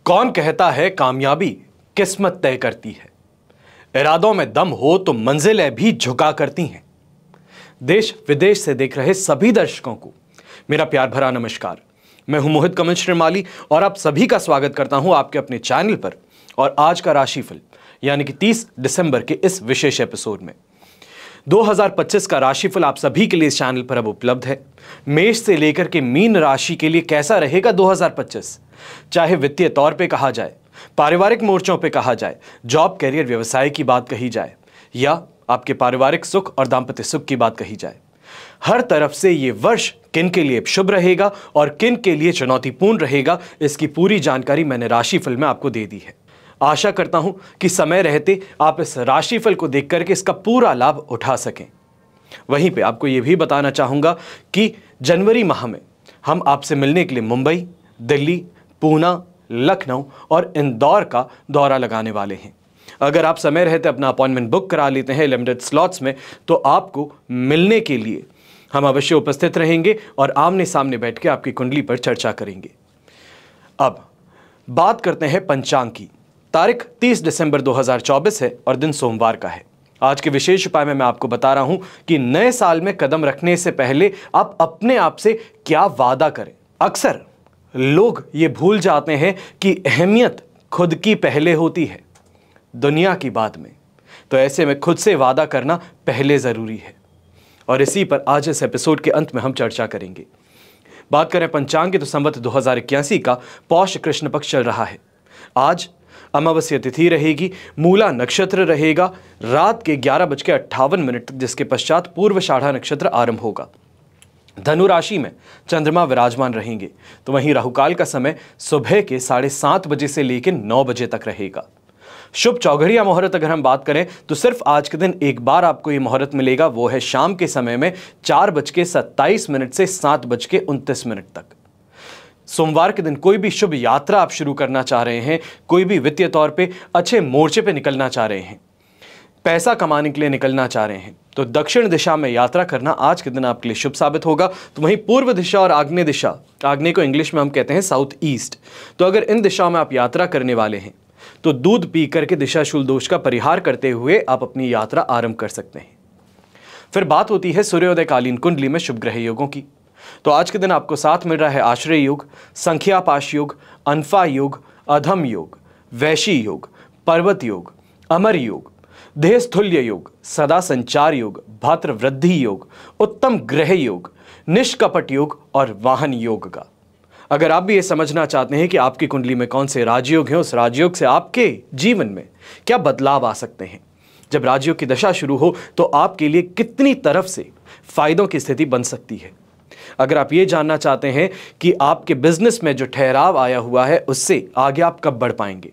कौन कहता है कामयाबी किस्मत तय करती है। इरादों में दम हो तो मंजिलें भी झुका करती हैं। देश विदेश से देख रहे सभी दर्शकों को मेरा प्यार भरा नमस्कार। मैं हूं मोहित कमल श्रीमाली और आप सभी का स्वागत करता हूं आपके अपने चैनल पर। और आज का राशिफल यानी कि 30 दिसंबर के इस विशेष एपिसोड में 2025 का राशिफल आप सभी के लिए इस चैनल पर अब उपलब्ध है। मेष से लेकर के मीन राशि के लिए कैसा रहेगा 2025, चाहे वित्तीय तौर पे कहा जाए, पारिवारिक मोर्चों पे कहा जाए, जॉब कैरियर व्यवसाय की बात कही जाए या आपके पारिवारिक सुख और दाम्पत्य सुख की बात कही जाए, हर तरफ से ये वर्ष किन के लिए शुभ रहेगा और किन के लिए चुनौतीपूर्ण रहेगा, इसकी पूरी जानकारी मैंने राशिफल में आपको दे दी है। आशा करता हूं कि समय रहते आप इस राशिफल को देख करके इसका पूरा लाभ उठा सकें। वहीं पे आपको यह भी बताना चाहूंगा कि जनवरी माह में हम आपसे मिलने के लिए मुंबई, दिल्ली, पूना, लखनऊ और इंदौर का दौरा लगाने वाले हैं। अगर आप समय रहते अपना अपॉइंटमेंट बुक करा लेते हैं लिमिटेड स्लॉट्स में, तो आपको मिलने के लिए हम अवश्य उपस्थित रहेंगे और आमने सामने बैठ के आपकी कुंडली पर चर्चा करेंगे। अब बात करते हैं पंचांग की। तारीख 30 दिसंबर 2024 है और दिन सोमवार का है। आज के विशेष उपाय में मैं आपको बता रहा हूं कि नए साल में कदम रखने से पहले आप अपने आप से क्या वादा करें। अक्सर लोग ये भूल जाते हैं कि अहमियत खुद की पहले होती है, दुनिया की बाद में। तो ऐसे में खुद से वादा करना पहले जरूरी है और इसी पर आज इस एपिसोड के अंत में हम चर्चा करेंगे। बात करें पंचांग की तो संवत 2081 का पौष कृष्ण पक्ष चल रहा है। आज अमावस्या तिथि रहेगी, मूला नक्षत्र रहेगा रात के 11:58 तक, जिसके पश्चात पूर्वाषाढ़ा नक्षत्र आरंभ होगा। धनु राशि में चंद्रमा विराजमान रहेंगे, तो वहीं राहुकाल का समय सुबह के 7:30 बजे से लेकर 9 बजे तक रहेगा। शुभ चौघड़िया मुहूर्त अगर हम बात करें तो सिर्फ आज के दिन एक बार आपको यह मुहूर्त मिलेगा, वो है शाम के समय में 4:27 से 7:29 तक। सोमवार के दिन कोई भी शुभ यात्रा आप शुरू करना चाह रहे हैं, कोई भी वित्तीय तौर पे अच्छे मोर्चे पे निकलना चाह रहे हैं, पैसा कमाने के लिए निकलना चाह रहे हैं, तो दक्षिण दिशा में यात्रा करना आज के दिन आपके लिए शुभ साबित होगा। तो वहीं पूर्व दिशा और आग्नेय दिशा, आग्नेय को इंग्लिश में हम कहते हैं साउथ ईस्ट, तो अगर इन दिशाओं में आप यात्रा करने वाले हैं तो दूध पी करके दिशाशूल दोष का परिहार करते हुए आप अपनी यात्रा आरंभ कर सकते हैं। फिर बात होती है सूर्योदयकालीन कुंडली में शुभ ग्रह योगों की। तो आज के दिन आपको साथ मिल रहा है आश्रय योग, संख्या पाश योग, अनफा योग, अधम योग, वैशी योग, पर्वत योग, अमर योग, देहस्थुल्य योग, सदा संचार योग, भात्र वृद्धि योग, उत्तम ग्रह योग, निष्कपट योग और वाहन योग का। अगर आप भी ये समझना चाहते हैं कि आपकी कुंडली में कौन से राजयोग हैं, उस राजयोग से आपके जीवन में क्या बदलाव आ सकते हैं, जब राजयोग की दशा शुरू हो तो आपके लिए कितनी तरफ से फायदों की स्थिति बन सकती है, अगर आप ये जानना चाहते हैं कि आपके बिजनेस में जो ठहराव आया हुआ है उससे आगे आप कब बढ़ पाएंगे,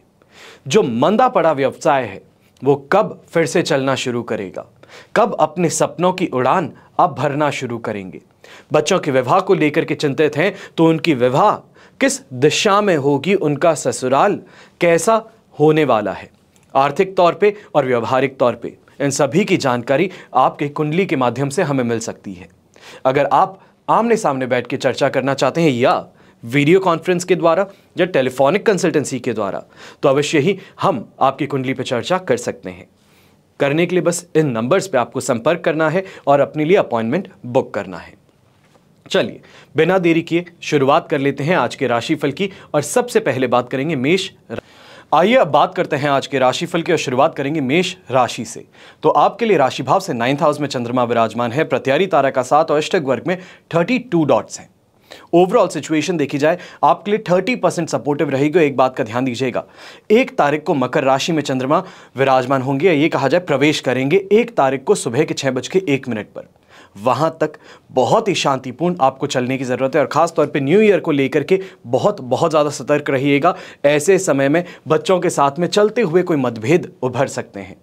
जो मंदा पड़ा व्यवसाय है वो कब फिर से चलना शुरू करेगा, कब अपने सपनों की उड़ान आप भरना शुरू करेंगे, बच्चों के विवाह को लेकर के चिंतित हैं तो उनकी विवाह किस दिशा में होगी, उनका ससुराल कैसा होने वाला है, आर्थिक तौर पे और व्यवहारिक तौर पे, इन सभी की जानकारी आपके कुंडली के माध्यम से हमें मिल सकती है। अगर आप आमने सामने बैठ के चर्चा करना चाहते हैं या वीडियो कॉन्फ्रेंस के द्वारा या टेलीफोनिक कंसल्टेंसी के द्वारा, तो अवश्य ही हम आपकी कुंडली पर चर्चा कर सकते हैं। करने के लिए बस इन नंबर्स पे आपको संपर्क करना है और अपने लिए अपॉइंटमेंट बुक करना है। चलिए बिना देरी किए शुरुआत कर लेते हैं आज के राशिफल की और सबसे पहले बात करेंगे मेष। आइए अब बात करते हैं आज के राशिफल की और शुरुआत करेंगे मेष राशि से। तो आपके लिए राशि भाव से 9th हाउस में चंद्रमा विराजमान है, प्रत्यारी तारा का 7 और अष्टक वर्ग में 32 डॉट्स हैं। ओवरऑल सिचुएशन देखी जाए आपके लिए 30% सपोर्टिव रहेगी। एक बात का ध्यान दीजिएगा, 1 तारीख को मकर राशि में चंद्रमा विराजमान होंगे, ये कहा जाए प्रवेश करेंगे 1 तारीख को सुबह के 6:01 पर। वहां तक बहुत ही शांतिपूर्ण आपको चलने की जरूरत है और खास तौर पे न्यू ईयर को लेकर के बहुत ज्यादा सतर्क रहिएगा। ऐसे समय में बच्चों के साथ में चलते हुए कोई मतभेद उभर सकते हैं,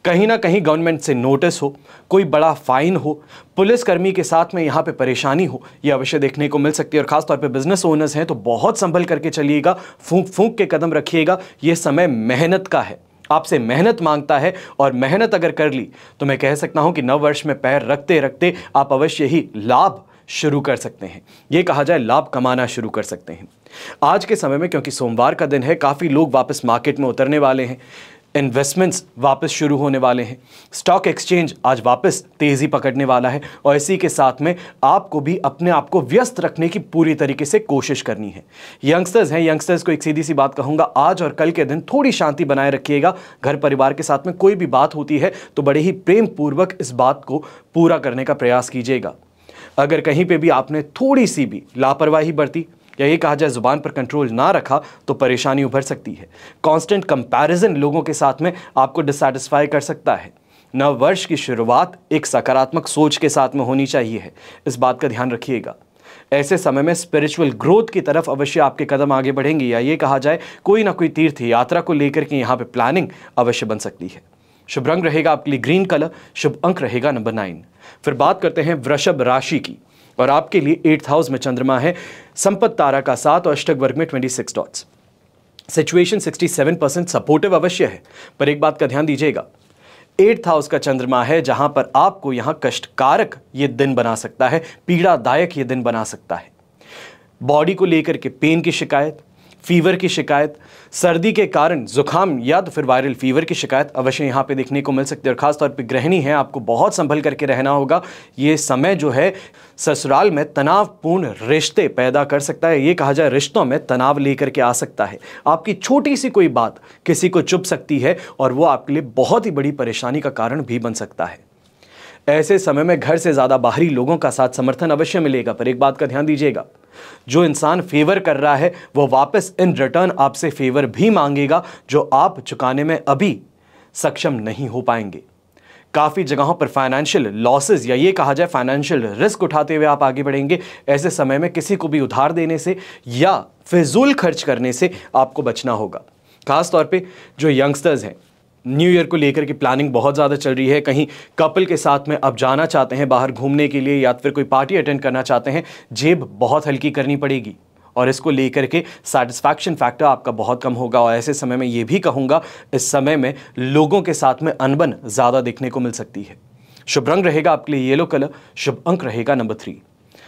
कहीं ना कहीं गवर्नमेंट से नोटिस हो, कोई बड़ा फाइन हो, पुलिसकर्मी के साथ में यहाँ पे परेशानी हो, यह अवश्य देखने को मिल सकती है। और खासतौर पे बिजनेस ओनर्स हैं तो बहुत संभल करके चलिएगा, फूंक फूंक के कदम रखिएगा। ये समय मेहनत का है, आपसे मेहनत मांगता है और मेहनत अगर कर ली तो मैं कह सकता हूं कि नव वर्ष में पैर रखते रखते आप अवश्य ही लाभ शुरू कर सकते हैं। ये कहा जाए लाभ कमाना शुरू कर सकते हैं। आज के समय में क्योंकि सोमवार का दिन है, काफ़ी लोग वापस मार्केट में उतरने वाले हैं, इन्वेस्टमेंट्स वापस शुरू होने वाले हैं, स्टॉक एक्सचेंज आज वापस तेज़ी पकड़ने वाला है और इसी के साथ में आपको भी अपने आप को व्यस्त रखने की पूरी तरीके से कोशिश करनी है। यंगस्टर्स हैं, यंगस्टर्स को एक सीधी सी बात कहूँगा, आज और कल के दिन थोड़ी शांति बनाए रखिएगा। घर परिवार के साथ में कोई भी बात होती है तो बड़े ही प्रेम पूर्वक इस बात को पूरा करने का प्रयास कीजिएगा। अगर कहीं पर भी आपने थोड़ी सी भी लापरवाही बरती या ये कहा जाए जुबान पर कंट्रोल ना रखा तो परेशानी उभर सकती है। कांस्टेंट कंपैरिजन लोगों के साथ में आपको डिससैटिस्फाई कर सकता है। नव वर्ष की शुरुआत एक सकारात्मक सोच के साथ में होनी चाहिए, इस बात का ध्यान रखिएगा। ऐसे समय में स्पिरिचुअल ग्रोथ की तरफ अवश्य आपके कदम आगे बढ़ेंगे या ये कहा जाए कोई ना कोई तीर्थ यात्रा को लेकर के यहाँ पे प्लानिंग अवश्य बन सकती है। शुभ रंग रहेगा आपके लिए ग्रीन कलर, शुभ अंक रहेगा नंबर 9। फिर बात करते हैं वृषभ राशि की और आपके लिए 8th हाउस में चंद्रमा है, संपत्ति तारा का 7 और अष्टक वर्ग में 26 डॉट्स। सिचुएशन 67% सपोर्टिव अवश्य है, पर एक बात का ध्यान दीजिएगा, 8th हाउस का चंद्रमा है जहां पर आपको यहां कष्टकारक ये दिन बना सकता है, पीड़ादायक ये दिन बना सकता है। बॉडी को लेकर के पेन की शिकायत, फीवर की शिकायत, सर्दी के कारण जुकाम या तो फिर वायरल फीवर की शिकायत अवश्य यहाँ पे देखने को मिल सकती है। और खासतौर पे गृहिणी है, आपको बहुत संभल करके रहना होगा। ये समय जो है ससुराल में तनावपूर्ण रिश्ते पैदा कर सकता है, ये कहा जाए रिश्तों में तनाव लेकर के आ सकता है। आपकी छोटी सी कोई बात किसी को चुभ सकती है और वो आपके लिए बहुत ही बड़ी परेशानी का कारण भी बन सकता है। ऐसे समय में घर से ज़्यादा बाहरी लोगों का साथ समर्थन अवश्य मिलेगा, पर एक बात का ध्यान दीजिएगा, जो इंसान फेवर कर रहा है वो वापस इन रिटर्न आपसे फेवर भी मांगेगा जो आप चुकाने में अभी सक्षम नहीं हो पाएंगे। काफ़ी जगहों पर फाइनेंशियल लॉसेस या ये कहा जाए फाइनेंशियल रिस्क उठाते हुए आप आगे बढ़ेंगे। ऐसे समय में किसी को भी उधार देने से या फिजूल खर्च करने से आपको बचना होगा। खासतौर पे जो यंगस्टर्स हैं, न्यू ईयर को लेकर की प्लानिंग बहुत ज़्यादा चल रही है। कहीं कपल के साथ में अब जाना चाहते हैं बाहर घूमने के लिए या फिर कोई पार्टी अटेंड करना चाहते हैं, जेब बहुत हल्की करनी पड़ेगी और इसको लेकर के सेटिस्फैक्शन फैक्टर आपका बहुत कम होगा। और ऐसे समय में ये भी कहूँगा, इस समय में लोगों के साथ में अनबन ज़्यादा देखने को मिल सकती है। शुभ रंग रहेगा आपके लिए येलो कलर, शुभ अंक रहेगा नंबर 3।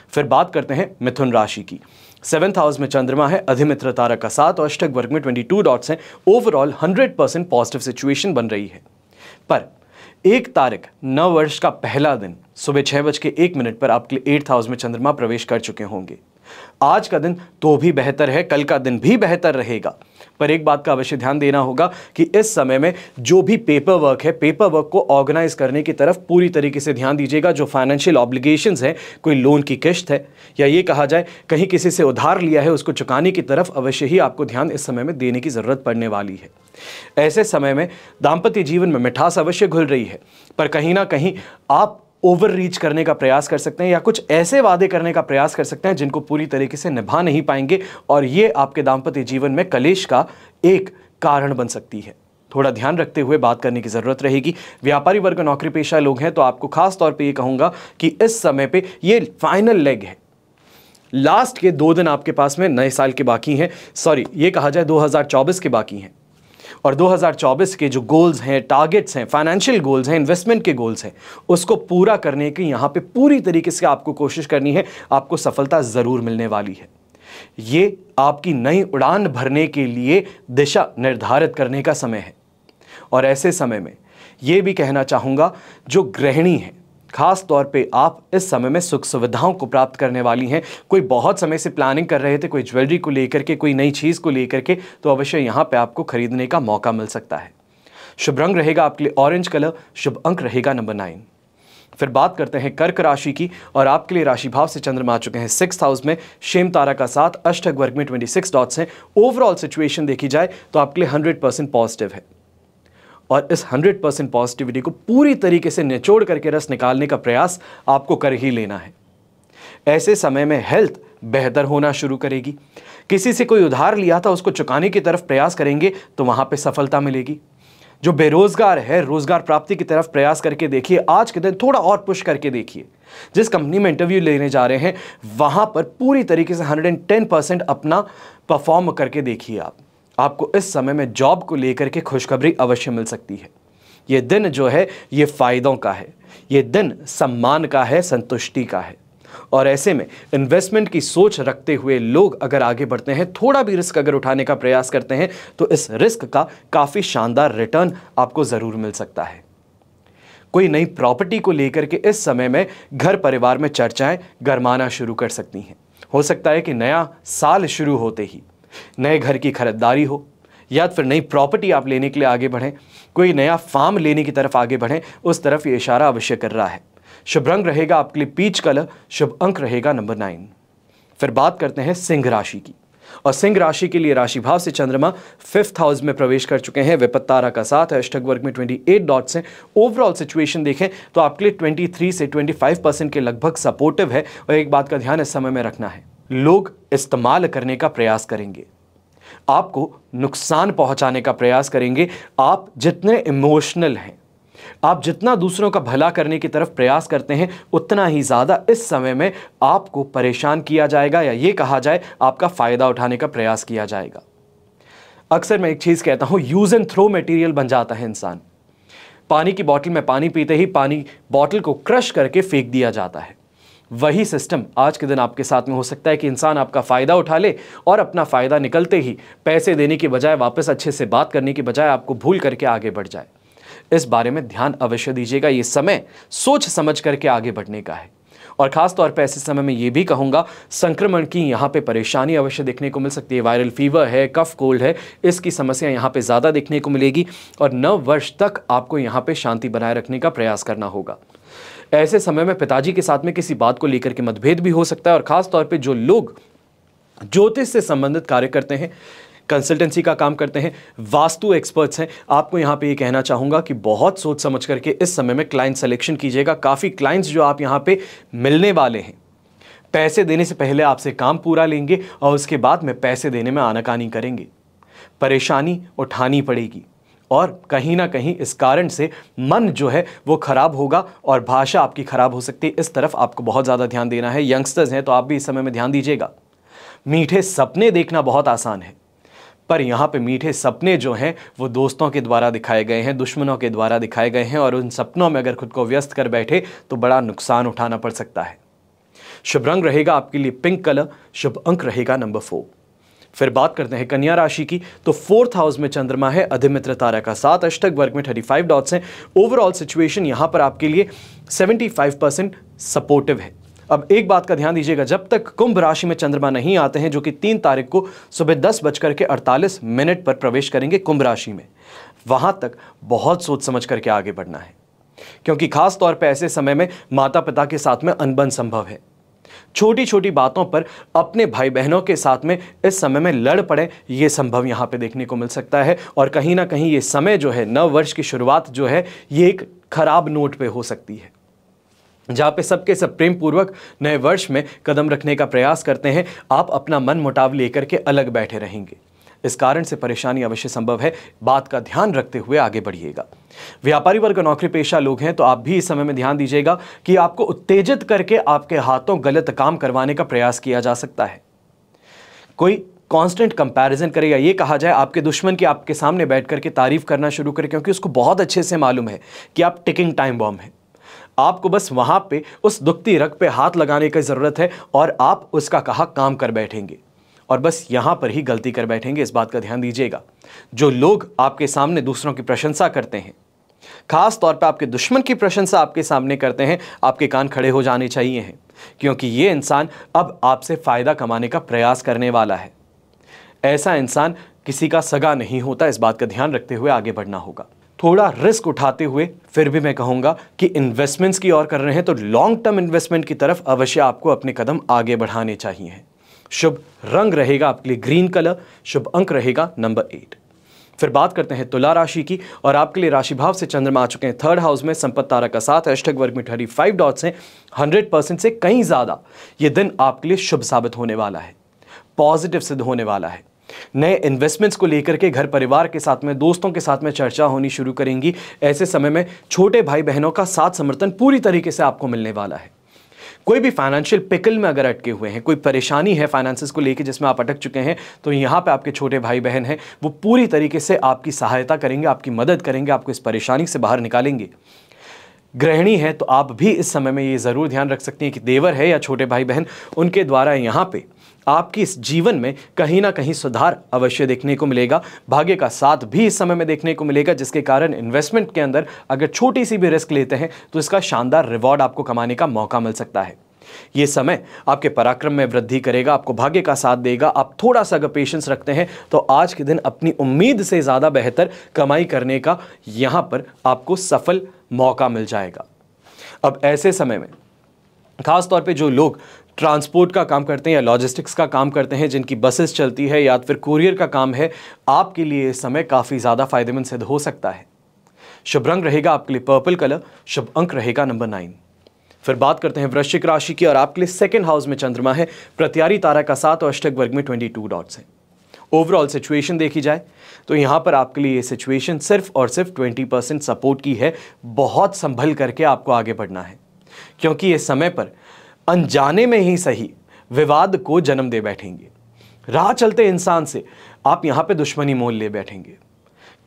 फिर बात करते हैं मिथुन राशि की। 7th हाउस में चंद्रमा है, अधिमित्र तारा का 7 और अष्टक वर्ग में 22 डॉट्स हैं। ओवरऑल 100% पॉजिटिव सिचुएशन बन रही है। पर 1 तारीख नव वर्ष का पहला दिन सुबह 6:01 पर आपके लिए 8th हाउस में चंद्रमा प्रवेश कर चुके होंगे। आज का दिन तो भी बेहतर है, कल का दिन भी बेहतर रहेगा, पर एक बात का अवश्य ध्यान देना होगा कि इस समय में जो भी पेपर वर्क है, पेपर वर्क को ऑर्गेनाइज करने की तरफ पूरी तरीके से ध्यान दीजिएगा। जो फाइनेंशियल ऑब्लिगेशंस हैं, कोई लोन की किश्त है या ये कहा जाए कहीं किसी से उधार लिया है, उसको चुकाने की तरफ अवश्य ही आपको ध्यान इस समय में देने की ज़रूरत पड़ने वाली है। ऐसे समय में दाम्पत्य जीवन में मिठास अवश्य घुल रही है, पर कहीं ना कहीं आप ओवर रीच करने का प्रयास कर सकते हैं या कुछ ऐसे वादे करने का प्रयास कर सकते हैं जिनको पूरी तरीके से निभा नहीं पाएंगे और ये आपके दाम्पत्य जीवन में कलेश का एक कारण बन सकती है। थोड़ा ध्यान रखते हुए बात करने की ज़रूरत रहेगी। व्यापारी वर्ग, नौकरी पेशा लोग हैं तो आपको खास तौर पे ये कहूँगा कि इस समय पे ये फाइनल लेग है। लास्ट के 2 दिन आपके पास में नए साल के बाकी हैं, सॉरी ये कहा जाए 2024 के बाकी हैं और 2024 के जो गोल्स हैं, टारगेट्स हैं, फाइनेंशियल गोल्स हैं, इन्वेस्टमेंट के गोल्स हैं, उसको पूरा करने की यहाँ पे पूरी तरीके से आपको कोशिश करनी है। आपको सफलता ज़रूर मिलने वाली है। ये आपकी नई उड़ान भरने के लिए दिशा निर्धारित करने का समय है। और ऐसे समय में ये भी कहना चाहूँगा, जो गृहिणी है खास तौर पे आप इस समय में सुख सुविधाओं को प्राप्त करने वाली हैं। कोई बहुत समय से प्लानिंग कर रहे थे, कोई ज्वेलरी को लेकर के, कोई नई चीज़ को लेकर के, तो अवश्य यहाँ पे आपको खरीदने का मौका मिल सकता है। शुभ रंग रहेगा आपके लिए ऑरेंज कलर, शुभ अंक रहेगा नंबर 9। फिर बात करते हैं कर्क राशि की और आपके लिए राशि भाव से चंद्रमा आ चुके हैं 6th हाउस में, शेम तारा का 7, अष्टक वर्ग में 26 डॉट्स हैं। ओवरऑल सिचुएशन देखी जाए तो आपके लिए 100% पॉजिटिव है और इस 100% पॉजिटिविटी को पूरी तरीके से निचोड़ करके रस निकालने का प्रयास आपको कर ही लेना है। ऐसे समय में हेल्थ बेहतर होना शुरू करेगी। किसी से कोई उधार लिया था उसको चुकाने की तरफ प्रयास करेंगे तो वहां पे सफलता मिलेगी। जो बेरोजगार है, रोजगार प्राप्ति की तरफ प्रयास करके देखिए। आज के दिन थोड़ा और पुश करके देखिए। जिस कंपनी में इंटरव्यू लेने जा रहे हैं वहां पर पूरी तरीके से 110% अपना परफॉर्म करके देखिए। आपको इस समय में जॉब को लेकर के खुशखबरी अवश्य मिल सकती है। ये दिन जो है ये फायदों का है, ये दिन सम्मान का है, संतुष्टि का है। और ऐसे में इन्वेस्टमेंट की सोच रखते हुए लोग अगर आगे बढ़ते हैं, थोड़ा भी रिस्क अगर उठाने का प्रयास करते हैं, तो इस रिस्क का काफ़ी शानदार रिटर्न आपको ज़रूर मिल सकता है। कोई नई प्रॉपर्टी को लेकर के इस समय में घर परिवार में चर्चाएं गरमाना शुरू कर सकती हैं। हो सकता है कि नया साल शुरू होते ही नए घर की खरीदारी हो, या फिर नई प्रॉपर्टी आप लेने के लिए आगे बढ़ें, कोई नया फार्म लेने की तरफ आगे बढ़ें, उस तरफ ये इशारा अवश्य कर रहा है। शुभ रंग रहेगा आपके लिए पीच कलर, शुभ अंक रहेगा नंबर 9। फिर बात करते हैं सिंह राशि की, और सिंह राशि के लिए राशि भाव से चंद्रमा 5th हाउस में प्रवेश कर चुके हैं। विपत्त तारा का साथ है, अष्टक वर्ग में 28 डॉट्स हैं। ओवरऑल सिचुएशन देखें तो आपके लिए 23 से 25% के लगभग सपोर्टिव है। और एक बात का ध्यान इस समय में रखना है, लोग इस्तेमाल करने का प्रयास करेंगे, आपको नुकसान पहुंचाने का प्रयास करेंगे। आप जितने इमोशनल हैं, आप जितना दूसरों का भला करने की तरफ प्रयास करते हैं, उतना ही ज़्यादा इस समय में आपको परेशान किया जाएगा, या ये कहा जाए आपका फ़ायदा उठाने का प्रयास किया जाएगा। अक्सर मैं एक चीज़ कहता हूं, यूज़ एंड थ्रो मटेरियल बन जाता है इंसान। पानी की बोतल में पानी पीते ही पानी बोतल को क्रश करके फेंक दिया जाता है। वही सिस्टम आज के दिन आपके साथ में हो सकता है कि इंसान आपका फ़ायदा उठा ले और अपना फ़ायदा निकलते ही पैसे देने की बजाय, वापस अच्छे से बात करने की बजाय आपको भूल करके आगे बढ़ जाए। इस बारे में ध्यान अवश्य दीजिएगा। ये समय सोच समझ करके आगे बढ़ने का है। और ख़ास तौर पे ऐसे समय में ये भी कहूँगा, संक्रमण की यहाँ पे परेशानी अवश्य देखने को मिल सकती है। वायरल फीवर है, कफ कोल्ड है, इसकी समस्या यहाँ पे ज़्यादा देखने को मिलेगी। और 9 वर्ष तक आपको यहाँ पे शांति बनाए रखने का प्रयास करना होगा। ऐसे समय में पिताजी के साथ में किसी बात को लेकर के मतभेद भी हो सकता है। और ख़ास तौर पे जो लोग ज्योतिष से संबंधित कार्य करते हैं, कंसल्टेंसी का काम करते हैं, वास्तु एक्सपर्ट्स हैं, आपको यहाँ पे ये कहना चाहूँगा कि बहुत सोच समझ करके इस समय में क्लाइंट सिलेक्शन कीजिएगा। काफ़ी क्लाइंट्स जो आप यहाँ पे मिलने वाले हैं, पैसे देने से पहले आपसे काम पूरा लेंगे और उसके बाद में पैसे देने में आनाकानी करेंगे। परेशानी उठानी पड़ेगी और कहीं ना कहीं इस कारण से मन जो है वो खराब होगा और भाषा आपकी खराब हो सकती है। इस तरफ आपको बहुत ज़्यादा ध्यान देना है। यंगस्टर्स हैं तो आप भी इस समय में ध्यान दीजिएगा। मीठे सपने देखना बहुत आसान है, पर यहाँ पे मीठे सपने जो हैं वो दोस्तों के द्वारा दिखाए गए हैं, दुश्मनों के द्वारा दिखाए गए हैं, और उन सपनों में अगर खुद को व्यस्त कर बैठे तो बड़ा नुकसान उठाना पड़ सकता है। शुभ रंग रहेगा आपके लिए पिंक कलर, शुभ अंक रहेगा नंबर 4। फिर बात करते हैं कन्या राशि की, तो 4th हाउस में चंद्रमा है, अधिमित्र तारा का साथ, अष्टक वर्ग में 35 डॉट्स हैं। ओवरऑल सिचुएशन यहाँ पर आपके लिए 75% सपोर्टिव है। अब एक बात का ध्यान दीजिएगा, जब तक कुंभ राशि में चंद्रमा नहीं आते हैं, जो कि 3 तारीख को सुबह 10:48 पर प्रवेश करेंगे कुंभ राशि में, वहां तक बहुत सोच समझ करके आगे बढ़ना है। क्योंकि खास तौर पर ऐसे समय में माता पिता के साथ में अनबन संभव है। छोटी छोटी बातों पर अपने भाई बहनों के साथ में इस समय में लड़ पड़े, ये संभव यहाँ पे देखने को मिल सकता है। और कहीं ना कहीं ये समय जो है, 9 वर्ष की शुरुआत जो है, ये एक खराब नोट पे हो सकती है, जहाँ पे सबके सब प्रेम पूर्वक नए वर्ष में कदम रखने का प्रयास करते हैं, आप अपना मन मुटाव लेकर के अलग बैठे रहेंगे। इस कारण से परेशानी अवश्य संभव है। बात का ध्यान रखते हुए आगे बढ़िएगा। व्यापारी वर्ग, नौकरी पेशा लोग हैं तो आप भी इस समय में ध्यान दीजिएगा कि आपको उत्तेजित करके आपके हाथों गलत काम करवाने का प्रयास किया जा सकता है। कोई कांस्टेंट कंपैरिजन करेगा, ये कहा जाए आपके दुश्मन की आपके सामने बैठ करके तारीफ करना शुरू करे, क्योंकि उसको बहुत अच्छे से मालूम है कि आप टिकिंग टाइम बॉम्ब हैं। आपको बस वहां पे उस दुखती रग पे हाथ लगाने की जरूरत है और आप उसका कहा काम कर बैठेंगे, और बस यहां पर ही गलती कर बैठेंगे। इस बात का ध्यान दीजिएगा। जो लोग आपके सामने दूसरों की प्रशंसा करते हैं, खास तौर पे आपके दुश्मन की प्रशंसा आपके सामने करते हैं, आपके कान खड़े हो जाने चाहिए हैं, क्योंकि ये इंसान अब आपसे फायदा कमाने का प्रयास करने वाला है। ऐसा इंसान किसी का सगा नहीं होता। इस बात का ध्यान रखते हुए आगे बढ़ना होगा। थोड़ा रिस्क उठाते हुए फिर भी मैं कहूंगा कि इन्वेस्टमेंट्स की ओर कर रहे हैं तो लॉन्ग टर्म इन्वेस्टमेंट की तरफ अवश्य आपको अपने कदम आगे बढ़ाने चाहिए। शुभ रंग रहेगा आपके लिए ग्रीन कलर, शुभ अंक रहेगा नंबर 8। फिर बात करते हैं तुला राशि की, और आपके लिए राशि भाव से चंद्रमा आ चुके हैं 3rd हाउस में, संपत्ति तारा का साथ, अष्टक वर्ग में 35 डॉट्स हैं। 100% से कहीं ज्यादा ये दिन आपके लिए शुभ साबित होने वाला है, पॉजिटिव सिद्ध होने वाला है। नए इन्वेस्टमेंट्स को लेकर के घर परिवार के साथ में, दोस्तों के साथ में चर्चा होनी शुरू करेंगी। ऐसे समय में छोटे भाई बहनों का साथ समर्थन पूरी तरीके से आपको मिलने वाला है। कोई भी फाइनेंशियल पिकल में अगर अटके हुए हैं, कोई परेशानी है फाइनेंसेस को लेकर जिसमें आप अटक चुके हैं, तो यहाँ पे आपके छोटे भाई बहन हैं, वो पूरी तरीके से आपकी सहायता करेंगे, आपकी मदद करेंगे, आपको इस परेशानी से बाहर निकालेंगे। गृहिणी है तो आप भी इस समय में ये ज़रूर ध्यान रख सकती हैं कि देवर है या छोटे भाई बहन, उनके द्वारा यहाँ पे आपकी इस जीवन में कहीं ना कहीं सुधार अवश्य देखने को मिलेगा। भाग्य का साथ भी इस समय में देखने को मिलेगा, जिसके कारण इन्वेस्टमेंट के अंदर अगर छोटी सी भी रिस्क लेते हैं तो इसका शानदार रिवॉर्ड आपको कमाने का मौका मिल सकता है। ये समय आपके पराक्रम में वृद्धि करेगा, आपको भाग्य का साथ देगा। आप थोड़ा सा अगर पेशेंस रखते हैं तो आज के दिन अपनी उम्मीद से ज़्यादा बेहतर कमाई करने का यहाँ पर आपको सफल मौका मिल जाएगा। अब ऐसे समय में खास तौर पे जो लोग ट्रांसपोर्ट का काम करते हैं या लॉजिस्टिक्स का काम करते हैं, जिनकी बसेस चलती है या फिर कुरियर का काम है, आपके लिए इस समय काफ़ी ज़्यादा फायदेमंद सिद्ध हो सकता है। शुभ रंग रहेगा आपके लिए पर्पल कलर, शुभ अंक रहेगा नंबर 9। फिर बात करते हैं वृश्चिक राशि की और आपके लिए सेकंड हाउस में चंद्रमा है, प्रत्यारी तारा का 7 और अष्टक वर्ग में 22 डॉट्स हैं। ओवरऑल सिचुएशन देखी जाए तो यहाँ पर आपके लिए ये सिचुएशन सिर्फ और सिर्फ 20% सपोर्ट की है। बहुत संभल करके आपको आगे बढ़ना है, क्योंकि ये समय पर अनजाने में ही सही विवाद को जन्म दे बैठेंगे। राह चलते इंसान से आप यहाँ पे दुश्मनी मोल ले बैठेंगे।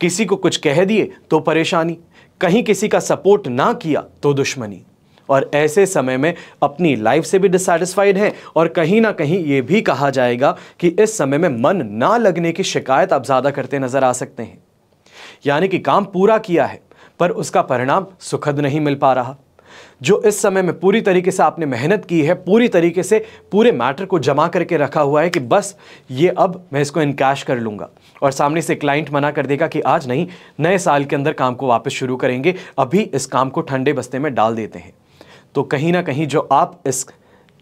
किसी को कुछ कह दिए तो परेशानी, कहीं किसी का सपोर्ट ना किया तो दुश्मनी। और ऐसे समय में अपनी लाइफ से भी डिससैटिस्फाइड हैं और कहीं ना कहीं ये भी कहा जाएगा कि इस समय में मन ना लगने की शिकायत आप ज़्यादा करते नजर आ सकते हैं। यानी कि काम पूरा किया है पर उसका परिणाम सुखद नहीं मिल पा रहा। जो इस समय में पूरी तरीके से आपने मेहनत की है, पूरी तरीके से पूरे मैटर को जमा करके रखा हुआ है कि बस ये अब मैं इसको इनकैश कर लूँगा, और सामने से क्लाइंट मना कर देगा कि आज नहीं, नए साल के अंदर काम को वापस शुरू करेंगे, अभी इस काम को ठंडे बस्ते में डाल देते हैं। तो कहीं ना कहीं जो आप इस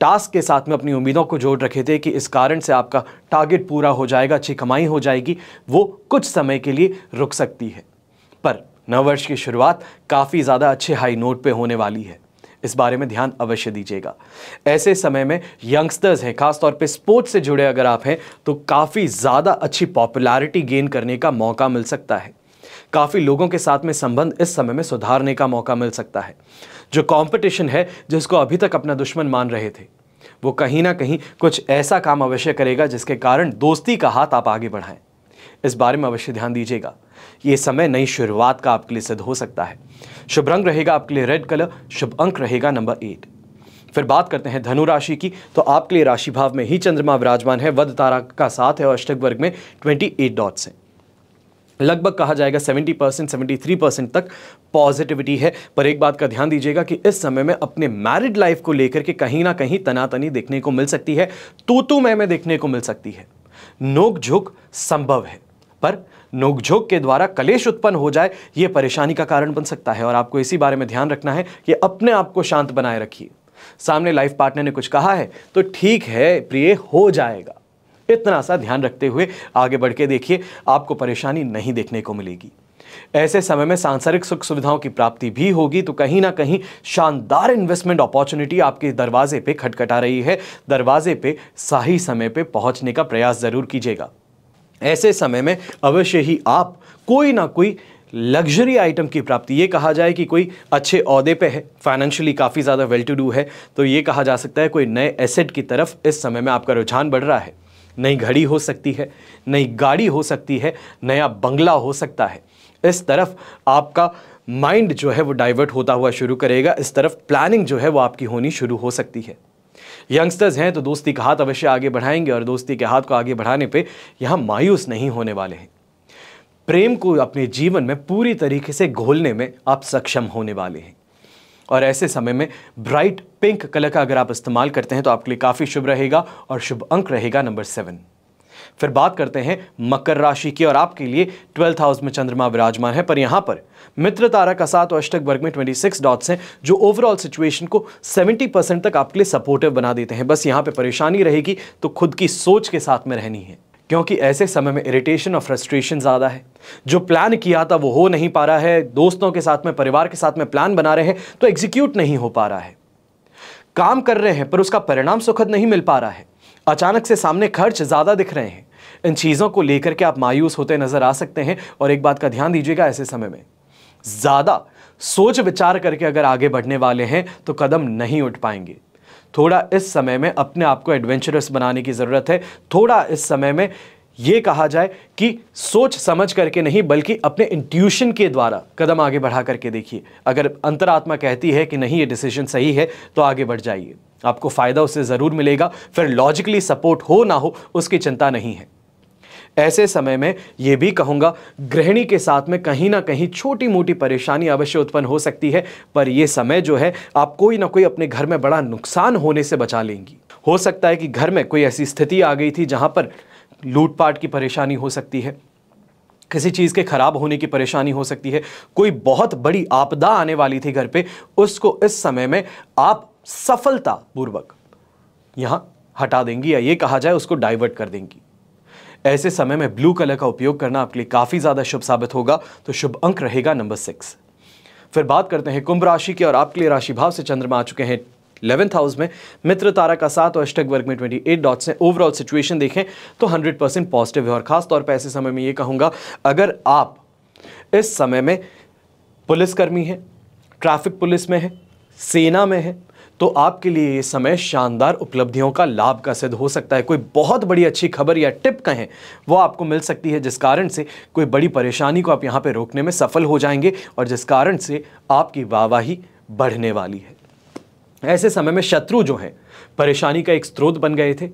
टास्क के साथ में अपनी उम्मीदों को जोड़ रखे थे कि इस कारण से आपका टारगेट पूरा हो जाएगा, अच्छी कमाई हो जाएगी, वो कुछ समय के लिए रुक सकती है। पर नववर्ष की शुरुआत काफ़ी ज़्यादा अच्छे हाई नोट पे होने वाली है, इस बारे में ध्यान अवश्य दीजिएगा। ऐसे समय में यंगस्टर्स हैं, खासतौर पे स्पोर्ट्स से जुड़े अगर आप हैं तो काफ़ी ज़्यादा अच्छी पॉपुलैरिटी गेन करने का मौका मिल सकता है। काफ़ी लोगों के साथ में संबंध इस समय में सुधारने का मौका मिल सकता है। जो कंपटीशन है, जिसको अभी तक अपना दुश्मन मान रहे थे, वो कहीं ना कहीं कुछ ऐसा काम अवश्य करेगा जिसके कारण दोस्ती का हाथ आप आगे बढ़ाएं। इस बारे में अवश्य ध्यान दीजिएगा। ये समय नई शुरुआत का आपके लिए सिद्ध हो सकता है। शुभ रंग रहेगा आपके लिए रेड कलर, शुभ अंक रहेगा नंबर 8। फिर बात करते हैं धनु राशि की, तो आपके लिए राशि भाव में ही चंद्रमा विराजमान है, वध तारा का 7 है और अष्टक वर्ग में 28 डॉट्स हैं। लगभग कहा जाएगा 70% 73% तक पॉजिटिविटी है। पर एक बात का ध्यान दीजिएगा कि इस समय में अपने मैरिड लाइफ को लेकर के कहीं ना कहीं तनातनी देखने को मिल सकती है, तू मैं देखने को मिल सकती है। नोक झोंक संभव है, पर नोक झोंक के द्वारा कलेश उत्पन्न हो जाए, यह परेशानी का कारण बन सकता है। और आपको इसी बारे में ध्यान रखना है कि अपने आप को शांत बनाए रखिए। सामने लाइफ पार्टनर ने कुछ कहा है तो ठीक है प्रिय, हो जाएगा, इतना सा ध्यान रखते हुए आगे बढ़ के देखिए, आपको परेशानी नहीं देखने को मिलेगी। ऐसे समय में सांसारिक सुख सुविधाओं की प्राप्ति भी होगी, तो कहीं ना कहीं शानदार इन्वेस्टमेंट अपॉर्चुनिटी आपके दरवाजे पे खटखटा रही है। दरवाजे पे सही समय पे पहुंचने का प्रयास जरूर कीजिएगा। ऐसे समय में अवश्य ही आप कोई ना कोई लग्जरी आइटम की प्राप्ति, ये कहा जाए कि कोई अच्छे ओहदे पे है, फाइनेंशियली काफ़ी ज़्यादा वेल टू डू है, तो ये कहा जा सकता है कोई नए एसेट की तरफ इस समय में आपका रुझान बढ़ रहा है। नई घड़ी हो सकती है, नई गाड़ी हो सकती है, नया बंगला हो सकता है। इस तरफ आपका माइंड जो है वो डाइवर्ट होता हुआ शुरू करेगा, इस तरफ प्लानिंग जो है वो आपकी होनी शुरू हो सकती है। यंगस्टर्स हैं तो दोस्ती का हाथ अवश्य आगे बढ़ाएंगे, और दोस्ती के हाथ को आगे बढ़ाने पे यहाँ मायूस नहीं होने वाले हैं। प्रेम को अपने जीवन में पूरी तरीके से घोलने में आप सक्षम होने वाले हैं। और ऐसे समय में ब्राइट पिंक कलर का अगर आप इस्तेमाल करते हैं तो आपके लिए काफ़ी शुभ रहेगा, और शुभ अंक रहेगा नंबर 7। फिर बात करते हैं मकर राशि की, और आपके लिए 12th हाउस में चंद्रमा विराजमान है, पर यहाँ पर मित्र तारा का 7 और अष्टक वर्ग में 26 डॉट्स हैं, जो ओवरऑल सिचुएशन को 70% तक आपके लिए सपोर्टिव बना देते हैं। बस यहाँ पे परेशानी रहेगी तो खुद की सोच के साथ में रहनी है, क्योंकि ऐसे समय में इरिटेशन और फ्रस्ट्रेशन ज़्यादा है। जो प्लान किया था वो हो नहीं पा रहा है, दोस्तों के साथ में, परिवार के साथ में प्लान बना रहे हैं तो एग्जीक्यूट नहीं हो पा रहा है। काम कर रहे हैं पर उसका परिणाम सुखद नहीं मिल पा रहा है। अचानक से सामने खर्च ज़्यादा दिख रहे हैं। इन चीज़ों को लेकर के आप मायूस होते नजर आ सकते हैं। और एक बात का ध्यान दीजिएगा, ऐसे समय में ज़्यादा सोच विचार करके अगर आगे बढ़ने वाले हैं तो कदम नहीं उठ पाएंगे। थोड़ा इस समय में अपने आप को एडवेंचरस बनाने की ज़रूरत है। थोड़ा इस समय में ये कहा जाए कि सोच समझ करके नहीं बल्कि अपने इंट्यूशन के द्वारा कदम आगे बढ़ा करके देखिए। अगर अंतरात्मा कहती है कि नहीं ये डिसीजन सही है तो आगे बढ़ जाइए, आपको फायदा उससे जरूर मिलेगा। फिर लॉजिकली सपोर्ट हो ना हो उसकी चिंता नहीं है। ऐसे समय में यह भी कहूंगा, गृहिणी के साथ में कहीं ना कहीं छोटी मोटी परेशानी अवश्य उत्पन्न हो सकती है, पर यह समय जो है आप कोई ना कोई अपने घर में बड़ा नुकसान होने से बचा लेंगी। हो सकता है कि घर में कोई ऐसी स्थिति आ गई थी जहां पर लूटपाट की परेशानी हो सकती है, किसी चीज के खराब होने की परेशानी हो सकती है, कोई बहुत बड़ी आपदा आने वाली थी घर पे, उसको इस समय में आप सफलता पूर्वक यहां हटा देंगी, या ये कहा जाए उसको डाइवर्ट कर देंगी। ऐसे समय में ब्लू कलर का उपयोग करना आपके लिए काफी ज्यादा शुभ साबित होगा। तो शुभ अंक रहेगा नंबर 6। फिर बात करते हैं कुंभ राशि की, और आपके लिए राशि भाव से चंद्रमा आ चुके हैं 11th हाउस में, मित्र तारा का 7 और अष्टक वर्ग में 28 डॉट्स हैं। ओवरऑल सिचुएशन देखें तो 100% पॉजिटिव है। और खास तौर पर ऐसे समय में ये कहूंगा, अगर आप इस समय में पुलिसकर्मी हैं, ट्रैफिक पुलिस में है, सेना में है, तो आपके लिए ये समय शानदार उपलब्धियों का लाभ का सिद्ध हो सकता है। कोई बहुत बड़ी अच्छी खबर या टिप कहें वो आपको मिल सकती है, जिस कारण से कोई बड़ी परेशानी को आप यहाँ पे रोकने में सफल हो जाएंगे, और जिस कारण से आपकी वाहवाही बढ़ने वाली है। ऐसे समय में शत्रु जो हैं परेशानी का एक स्रोत बन गए थे,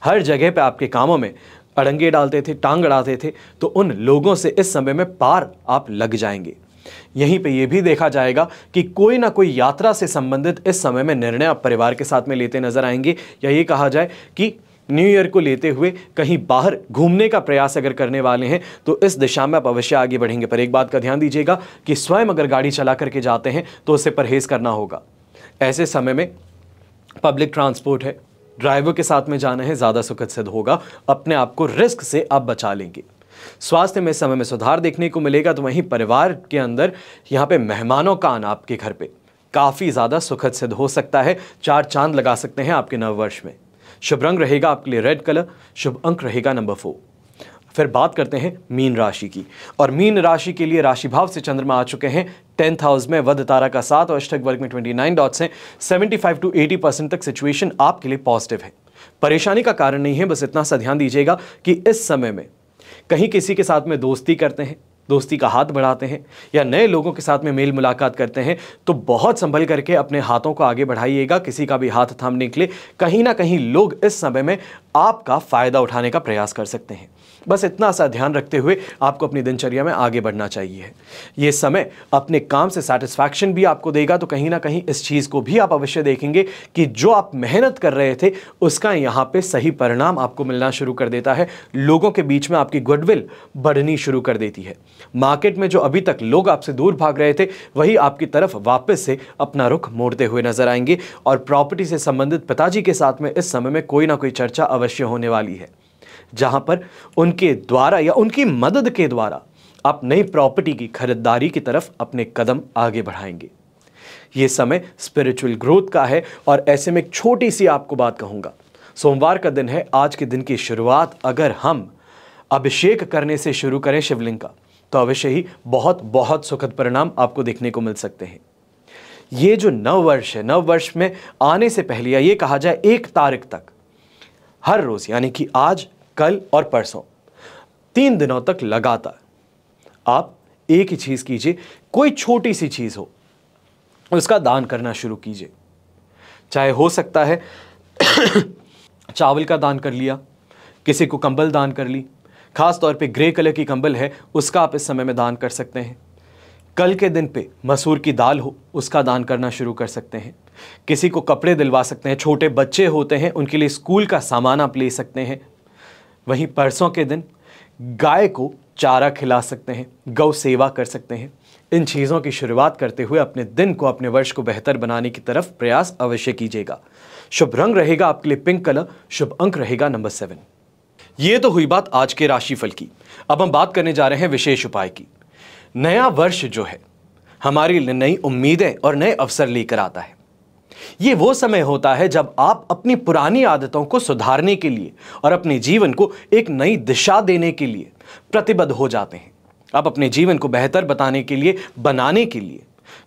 हर जगह पे आपके कामों में अड़ंगे डालते थे, टांग अड़ाते थे, तो उन लोगों से इस समय में पार आप लग जाएंगे। यहीं पे यह भी देखा जाएगा कि कोई ना कोई यात्रा से संबंधित इस समय में निर्णय आप परिवार के साथ में लेते नजर आएंगे, या ये कहा जाए कि न्यू ईयर को लेते हुए कहीं बाहर घूमने का प्रयास अगर करने वाले हैं तो इस दिशा में आप अवश्य आगे बढ़ेंगे। पर एक बात का ध्यान दीजिएगा कि स्वयं अगर गाड़ी चला करके जाते हैं तो उससे परहेज करना होगा। ऐसे समय में पब्लिक ट्रांसपोर्ट है, ड्राइवर के साथ में जाना है, ज्यादा सुखद सिद्ध होगा। अपने आप को रिस्क से आप बचा लेंगे। स्वास्थ्य में समय में सुधार देखने को मिलेगा। तो वहीं परिवार के अंदर यहाँ पे मेहमानों का आना आपके घर पे काफी ज्यादा सुखद सिद्ध हो सकता है। 4 चांद लगा सकते हैं आपके नववर्ष में। शुभ रंग रहेगा आपके लिए रेड कलर, शुभ अंक रहेगा नंबर 4। फिर बात करते हैं मीन राशि की, और मीन राशि के लिए राशि भाव से चंद्रमा आ चुके हैं 10th हाउस में, वध तारा का 7 और अष्टक वर्ग में 29 डॉट्स हैं। 75 to 80% तक सिचुएशन आपके लिए पॉजिटिव है। परेशानी का कारण नहीं है, बस इतना सा ध्यान दीजिएगा कि इस समय में कहीं किसी के साथ में दोस्ती करते हैं, दोस्ती का हाथ बढ़ाते हैं, या नए लोगों के साथ में मेल मुलाकात करते हैं, तो बहुत संभल करके अपने हाथों को आगे बढ़ाइएगा। किसी का भी हाथ थामने के लिए कहीं ना कहीं लोग इस समय में आपका फायदा उठाने का प्रयास कर सकते हैं। बस इतना सा ध्यान रखते हुए आपको अपनी दिनचर्या में आगे बढ़ना चाहिए। ये समय अपने काम से सेटिस्फैक्शन भी आपको देगा, तो कहीं ना कहीं इस चीज़ को भी आप अवश्य देखेंगे कि जो आप मेहनत कर रहे थे उसका यहाँ पे सही परिणाम आपको मिलना शुरू कर देता है। लोगों के बीच में आपकी गुडविल बढ़नी शुरू कर देती है। मार्केट में जो अभी तक लोग आपसे दूर भाग रहे थे वही आपकी तरफ वापस से अपना रुख मोड़ते हुए नजर आएंगे। और प्रॉपर्टी से संबंधित पिताजी के साथ में इस समय में कोई ना कोई चर्चा अवश्य होने वाली है, जहां पर उनके द्वारा या उनकी मदद के द्वारा आप नई प्रॉपर्टी की खरीदारी की तरफ अपने कदम आगे बढ़ाएंगे। यह समय स्पिरिचुअल ग्रोथ का है। और ऐसे में एक छोटी सी आपको बात कहूंगा, सोमवार का दिन है। आज के दिन की शुरुआत अगर हम अभिषेक करने से शुरू करें शिवलिंग का, तो अवश्य ही बहुत बहुत सुखद परिणाम आपको देखने को मिल सकते हैं। ये जो नव वर्ष है, नव वर्ष में आने से पहले, या ये कहा जाए 1 तारीख तक, हर रोज यानी कि आज, कल और परसों 3 दिनों तक लगातार आप एक ही चीज कीजिए, कोई छोटी सी चीज हो उसका दान करना शुरू कीजिए। चाहे हो सकता है चावल का दान कर लिया, किसी को कंबल दान कर ली, खास तौर पे ग्रे कलर की कंबल है उसका आप इस समय में दान कर सकते हैं। कल के दिन पे मसूर की दाल हो उसका दान करना शुरू कर सकते हैं। किसी को कपड़े दिलवा सकते हैं, छोटे बच्चे होते हैं उनके लिए स्कूल का सामान आप ले सकते हैं। वहीं परसों के दिन गाय को चारा खिला सकते हैं, गौ सेवा कर सकते हैं। इन चीज़ों की शुरुआत करते हुए अपने दिन को, अपने वर्ष को बेहतर बनाने की तरफ प्रयास अवश्य कीजिएगा। शुभ रंग रहेगा आपके लिए पिंक कलर, शुभ अंक रहेगा नंबर 7। ये तो हुई बात आज के राशिफल की। अब हम बात करने जा रहे हैं विशेष उपाय की। नया वर्ष जो है हमारी नई उम्मीदें और नए अवसर लेकर आता है। ये वो समय होता है जब आप अपनी पुरानी आदतों को सुधारने के लिए और अपने जीवन को एक नई दिशा देने के लिए प्रतिबद्ध हो जाते हैं। आप अपने जीवन को बेहतर बनाने के लिए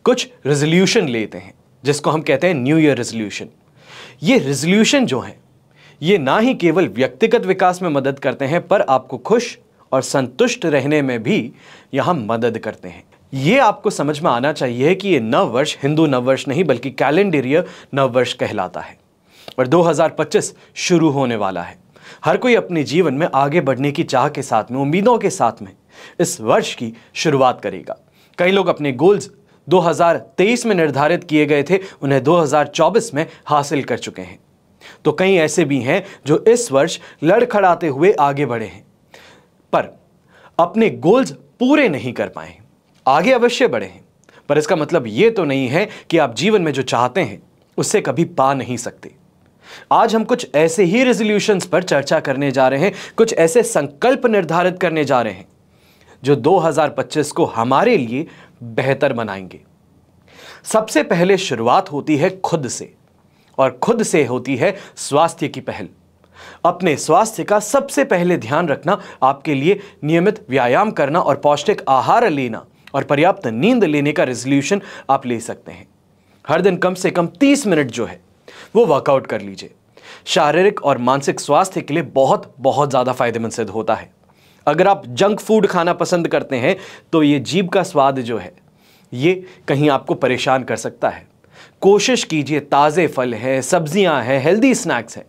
कुछ रेजोल्यूशन लेते हैं, जिसको हम कहते हैं न्यू ईयर रेजोल्यूशन। ये रेजोल्यूशन जो है ये ना ही केवल व्यक्तिगत विकास में मदद करते हैं, पर आपको खुश और संतुष्ट रहने में भी यहां मदद करते हैं। ये आपको समझ में आना चाहिए कि ये नववर्ष हिंदू नववर्ष नहीं बल्कि कैलेंडरीय नववर्ष कहलाता है और 2025 शुरू होने वाला है। हर कोई अपने जीवन में आगे बढ़ने की चाह के साथ में, उम्मीदों के साथ में इस वर्ष की शुरुआत करेगा। कई लोग अपने गोल्स 2023 में निर्धारित किए गए थे, उन्हें 2024 में हासिल कर चुके हैं। तो कई ऐसे भी हैं जो इस वर्ष लड़खड़ाते हुए आगे बढ़े हैं पर अपने गोल्स पूरे नहीं कर पाए। आगे अवश्य बढ़े हैं, पर इसका मतलब यह तो नहीं है कि आप जीवन में जो चाहते हैं उससे कभी पा नहीं सकते। आज हम कुछ ऐसे ही रेजोल्यूशंस पर चर्चा करने जा रहे हैं, कुछ ऐसे संकल्प निर्धारित करने जा रहे हैं जो 2025 को हमारे लिए बेहतर बनाएंगे। सबसे पहले शुरुआत होती है खुद से, और खुद से होती है स्वास्थ्य की पहल। अपने स्वास्थ्य का सबसे पहले ध्यान रखना आपके लिए नियमित व्यायाम करना और पौष्टिक आहार लेना और पर्याप्त नींद लेने का रेजोल्यूशन आप ले सकते हैं। हर दिन कम से कम 30 मिनट जो है वो वर्कआउट कर लीजिए। शारीरिक और मानसिक स्वास्थ्य के लिए बहुत बहुत ज़्यादा फायदेमंद सिद्ध होता है। अगर आप जंक फूड खाना पसंद करते हैं तो ये जीभ का स्वाद जो है ये कहीं आपको परेशान कर सकता है। कोशिश कीजिए ताज़े फल हैं, सब्जियां हैं, हेल्दी स्नैक्स हैं,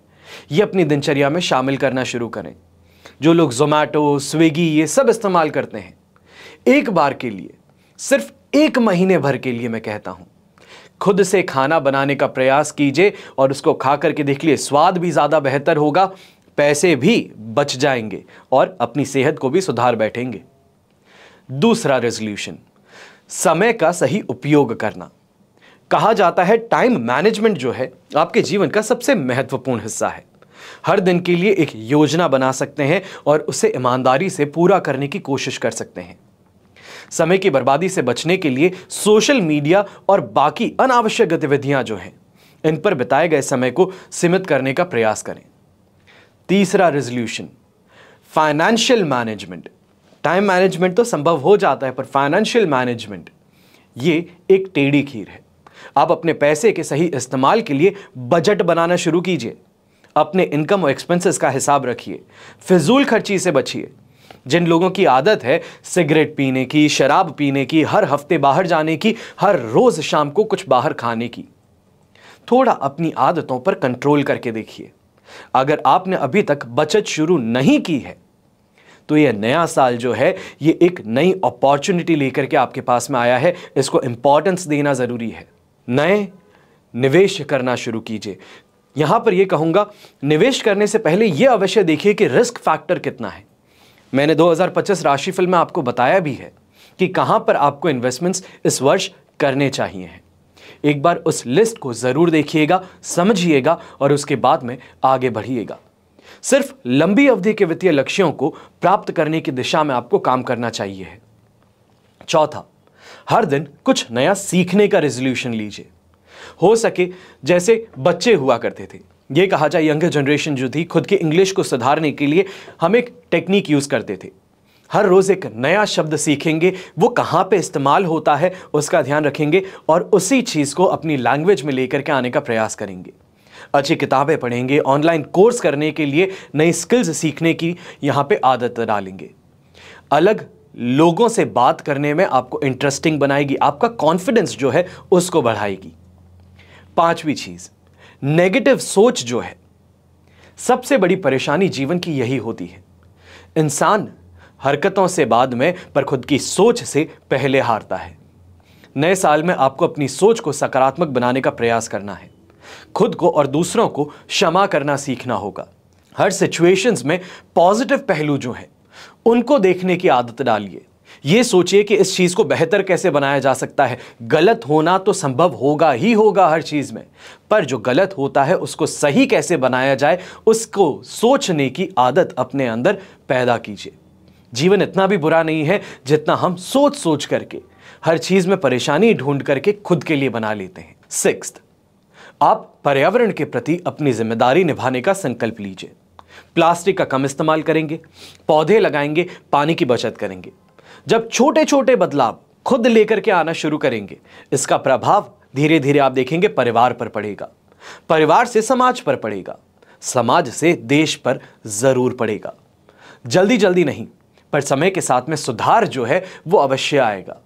ये अपनी दिनचर्या में शामिल करना शुरू करें। जो लोग ज़ोमैटो, स्विगी ये सब इस्तेमाल करते हैं, एक बार के लिए, सिर्फ 1 महीने भर के लिए मैं कहता हूं, खुद से खाना बनाने का प्रयास कीजिए और उसको खा करके देख लिए। स्वाद भी ज़्यादा बेहतर होगा, पैसे भी बच जाएंगे और अपनी सेहत को भी सुधार बैठेंगे। दूसरा रेजोल्यूशन, समय का सही उपयोग करना। कहा जाता है टाइम मैनेजमेंट जो है आपके जीवन का सबसे महत्वपूर्ण हिस्सा है। हर दिन के लिए एक योजना बना सकते हैं और उसे ईमानदारी से पूरा करने की कोशिश कर सकते हैं। समय की बर्बादी से बचने के लिए सोशल मीडिया और बाकी अनावश्यक गतिविधियां जो हैं इन पर बिताए गए समय को सीमित करने का प्रयास करें। तीसरा resolution, financial management. Time management तो संभव हो जाता है, पर फाइनेंशियल मैनेजमेंट ये एक टेढ़ी खीर है। आप अपने पैसे के सही इस्तेमाल के लिए बजट बनाना शुरू कीजिए। अपने इनकम और एक्सपेंसेस का हिसाब रखिए। फिजूल खर्ची से बचिए। जिन लोगों की आदत है सिगरेट पीने की, शराब पीने की, हर हफ्ते बाहर जाने की, हर रोज शाम को कुछ बाहर खाने की, थोड़ा अपनी आदतों पर कंट्रोल करके देखिए। अगर आपने अभी तक बचत शुरू नहीं की है तो यह नया साल जो है ये एक नई अपॉर्चुनिटी लेकर के आपके पास में आया है। इसको इंपॉर्टेंस देना जरूरी है। नए निवेश करना शुरू कीजिए। यहां पर यह कहूंगा, निवेश करने से पहले यह अवश्य देखिए कि रिस्क फैक्टर कितना है। मैंने 2025 राशिफल में आपको बताया भी है कि कहां पर आपको इन्वेस्टमेंट्स इस वर्ष करने चाहिए हैं। एक बार उस लिस्ट को जरूर देखिएगा, समझिएगा और उसके बाद में आगे बढ़िएगा। सिर्फ लंबी अवधि के वित्तीय लक्ष्यों को प्राप्त करने की दिशा में आपको काम करना चाहिए है। चौथा, हर दिन कुछ नया सीखने का रेजोल्यूशन लीजिए। हो सके जैसे बच्चे हुआ करते थे, ये कहा जाए यंगर जनरेशन जो थी, खुद की इंग्लिश को सुधारने के लिए हम एक टेक्निक यूज करते थे। हर रोज एक नया शब्द सीखेंगे, वो कहाँ पे इस्तेमाल होता है उसका ध्यान रखेंगे और उसी चीज को अपनी लैंग्वेज में लेकर के आने का प्रयास करेंगे। अच्छी किताबें पढ़ेंगे, ऑनलाइन कोर्स करने के लिए नई स्किल्स सीखने की यहाँ पे आदत डालेंगे। अलग लोगों से बात करने में आपको इंटरेस्टिंग बनाएगी, आपका कॉन्फिडेंस जो है उसको बढ़ाएगी। पांचवी चीज, नेगेटिव सोच जो है, सबसे बड़ी परेशानी जीवन की यही होती है। इंसान हरकतों से बाद में, पर खुद की सोच से पहले हारता है। नए साल में आपको अपनी सोच को सकारात्मक बनाने का प्रयास करना है। खुद को और दूसरों को क्षमा करना सीखना होगा। हर सिचुएशंस में पॉजिटिव पहलू जो है उनको देखने की आदत डालिए। यह सोचिए कि इस चीज को बेहतर कैसे बनाया जा सकता है। गलत होना तो संभव होगा ही होगा हर चीज में, पर जो गलत होता है उसको सही कैसे बनाया जाए उसको सोचने की आदत अपने अंदर पैदा कीजिए। जीवन इतना भी बुरा नहीं है जितना हम सोच सोच करके हर चीज में परेशानी ढूंढ करके खुद के लिए बना लेते हैं। सिक्स्थ, आप पर्यावरण के प्रति अपनी जिम्मेदारी निभाने का संकल्प लीजिए। प्लास्टिक का कम इस्तेमाल करेंगे, पौधे लगाएंगे, पानी की बचत करेंगे। जब छोटे छोटे बदलाव खुद लेकर के आना शुरू करेंगे, इसका प्रभाव धीरे धीरे आप देखेंगे परिवार पर पड़ेगा, परिवार से समाज पर पड़ेगा, समाज से देश पर जरूर पड़ेगा। जल्दी जल्दी नहीं, पर समय के साथ में सुधार जो है वो अवश्य आएगा,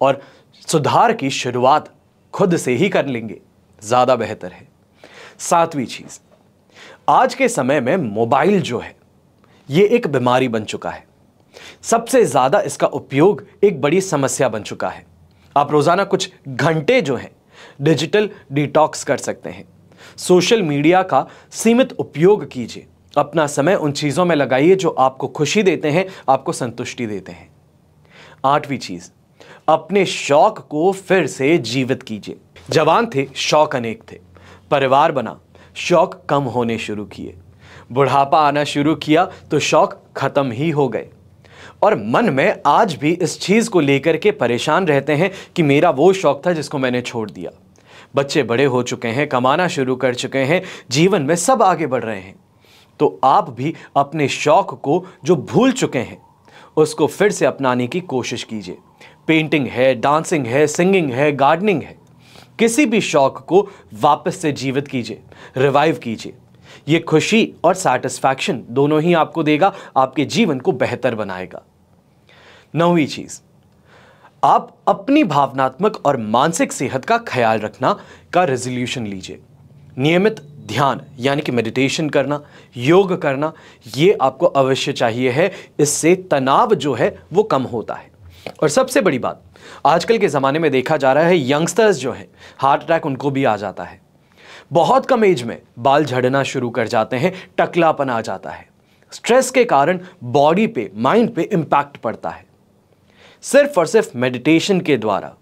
और सुधार की शुरुआत खुद से ही कर लेंगे, ज्यादा बेहतर है। सातवीं चीज, आज के समय में मोबाइल जो है ये एक बीमारी बन चुका है। सबसे ज्यादा इसका उपयोग एक बड़ी समस्या बन चुका है। आप रोजाना कुछ घंटे जो है डिजिटल डिटॉक्स कर सकते हैं। सोशल मीडिया का सीमित उपयोग कीजिए। अपना समय उन चीजों में लगाइए जो आपको खुशी देते हैं, आपको संतुष्टि देते हैं। आठवीं चीज, अपने शौक को फिर से जीवित कीजिए। जवान थे, शौक अनेक थे, परिवार बना, शौक कम होने शुरू किए, बुढ़ापा आना शुरू किया तो शौक खत्म ही हो गए, और मन में आज भी इस चीज को लेकर के परेशान रहते हैं कि मेरा वो शौक था जिसको मैंने छोड़ दिया। बच्चे बड़े हो चुके हैं, कमाना शुरू कर चुके हैं, जीवन में सब आगे बढ़ रहे हैं, तो आप भी अपने शौक को जो भूल चुके हैं उसको फिर से अपनाने की कोशिश कीजिए। पेंटिंग है, डांसिंग है, सिंगिंग है, गार्डनिंग है, किसी भी शौक को वापस से जीवित कीजिए, रिवाइव कीजिए। ये खुशी और सैटिस्फैक्शन दोनों ही आपको देगा, आपके जीवन को बेहतर बनाएगा। नौवीं चीज, आप अपनी भावनात्मक और मानसिक सेहत का ख्याल रखना का रेजोल्यूशन लीजिए। नियमित ध्यान यानी कि मेडिटेशन करना, योग करना, ये आपको अवश्य चाहिए है। इससे तनाव जो है वो कम होता है। और सबसे बड़ी बात, आजकल के ज़माने में देखा जा रहा है यंगस्टर्स जो है हार्ट अटैक उनको भी आ जाता है। बहुत कम एज में बाल झड़ना शुरू कर जाते हैं, टकलापन आ जाता है। स्ट्रेस के कारण बॉडी पे, माइंड पे इम्पैक्ट पड़ता है। सिर्फ और सिर्फ मेडिटेशन के द्वारा,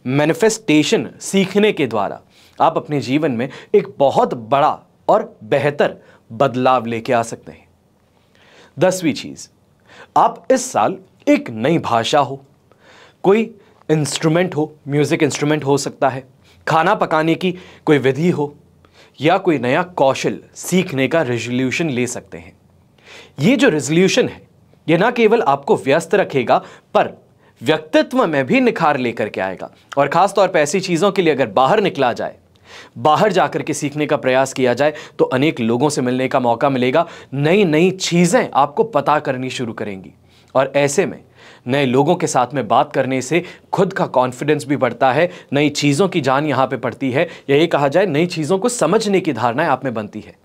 मैनिफेस्टेशन सीखने के द्वारा आप अपने जीवन में एक बहुत बड़ा और बेहतर बदलाव लेके आ सकते हैं। 10वीं चीज, आप इस साल एक नई भाषा हो, कोई इंस्ट्रूमेंट हो, म्यूजिक इंस्ट्रूमेंट हो सकता है, खाना पकाने की कोई विधि हो, या कोई नया कौशल सीखने का रेजोल्यूशन ले सकते हैं। ये जो रेजोल्यूशन है ये ना केवल आपको व्यस्त रखेगा पर व्यक्तित्व में भी निखार लेकर के आएगा। और खास तौर पर ऐसी चीजों के लिए अगर बाहर निकला जाए, बाहर जाकर के सीखने का प्रयास किया जाए, तो अनेक लोगों से मिलने का मौका मिलेगा, नई नई चीजें आपको पता करनी शुरू करेंगी। और ऐसे में नए लोगों के साथ में बात करने से खुद का कॉन्फिडेंस भी बढ़ता है, नई चीज़ों की जान यहाँ पे पड़ती है, यही कहा जाए नई चीज़ों को समझने की धारणाएं आप में बनती है।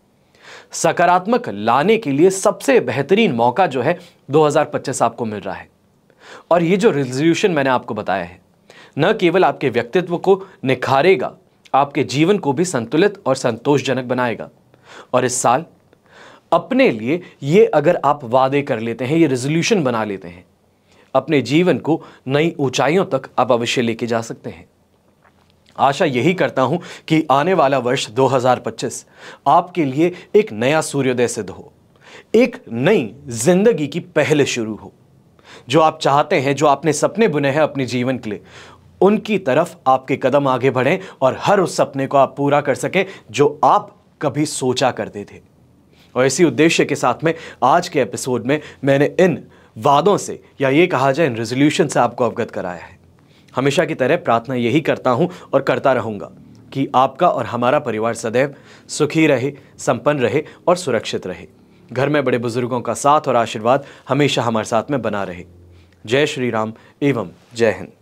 सकारात्मक लाने के लिए सबसे बेहतरीन मौका जो है 2025 आपको मिल रहा है। और ये जो रेजोल्यूशन मैंने आपको बताया है न केवल आपके व्यक्तित्व को निखारेगा, आपके जीवन को भी संतुलित और संतोषजनक बनाएगा। और इस साल अपने लिए ये अगर आप वादे कर लेते हैं, ये रेजोल्यूशन बना लेते हैं, अपने जीवन को नई ऊंचाइयों तक आप अवश्य लेके जा सकते हैं। आशा यही करता हूं कि आने वाला वर्ष 2025 आपके लिए एक नया सूर्योदय सिद्ध हो, एक नई जिंदगी की पहल शुरू हो। जो आप चाहते हैं, जो आपने सपने बुने हैं अपने जीवन के लिए, उनकी तरफ आपके कदम आगे बढ़ें और हर उस सपने को आप पूरा कर सकें जो आप कभी सोचा करते थे। और इसी उद्देश्य के साथ में आज के एपिसोड में मैंने इन वादों से, या ये कहा जाए इन रेजोल्यूशन से आपको अवगत कराया है। हमेशा की तरह प्रार्थना यही करता हूं और करता रहूंगा कि आपका और हमारा परिवार सदैव सुखी रहे, संपन्न रहे और सुरक्षित रहे। घर में बड़े बुजुर्गों का साथ और आशीर्वाद हमेशा हमारे साथ में बना रहे। जय श्री राम एवं जय हिंद।